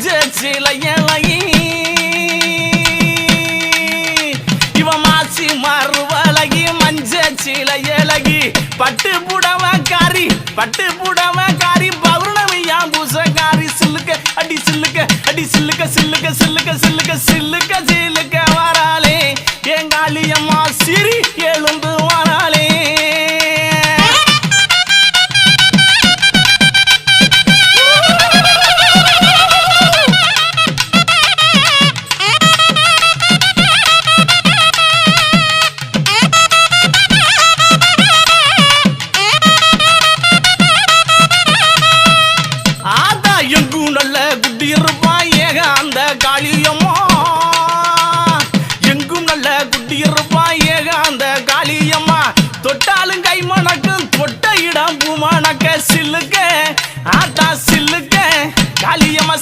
மஞ்ச சிலையலகி இவ மாசி மறுவலகி மஞ்ச சிலையலகி பட்டு புடவக்காரி பௌர்ணமியா பூசக்காரி சில்லுக்க அடி சில்லுக்க அடி சில்லுக்க சில்லுக்க சில்லுக்க சில்லுக்க சில்லுக்க சில்லுக்க வராளே எங்காளியம்மா சிரி எழுந்து வராளே